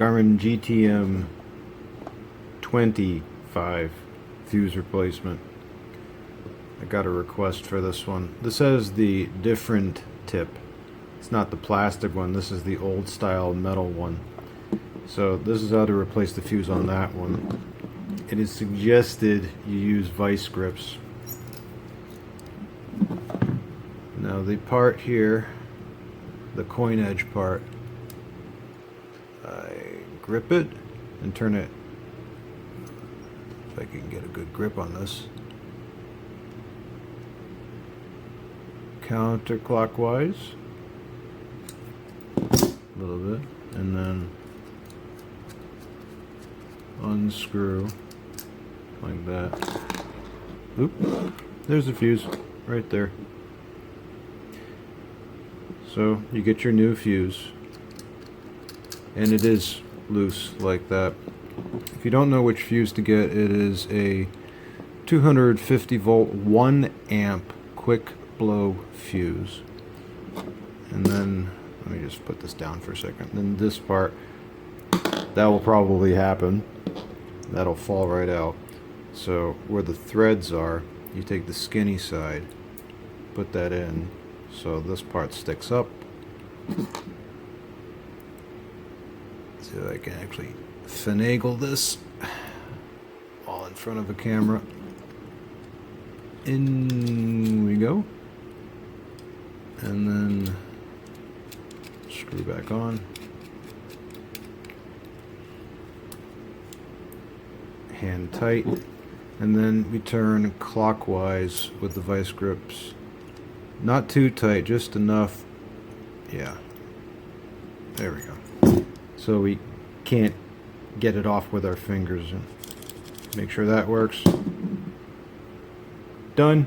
Garmin GTM25 fuse replacement. I got a request for this one. This has the different tip. It's not the plastic one, this is the old style metal one. So this is how to replace the fuse on that one. It is suggested you use vice grips. Now the part here, the coin edge part, I grip it and turn it, if I can get a good grip on this, counterclockwise a little bit, and then unscrew like that. Oop, there's the fuse right there. So you get your new fuse, and it is loose like that. If you don't know which fuse to get, it is a 250 volt 1 amp quick blow fuse. And then let me just put this down for a second. Then this part, that will probably happen. That'll fall right out. So where the threads are, you take the skinny side, put that in, so this part sticks up. See if I can actually finagle this all in front of a camera. In we go. And then screw back on. Hand tight. And then we turn clockwise with the vice grips. Not too tight, just enough. Yeah. There we go. So we can't get it off with our fingers. Make sure that works. Done.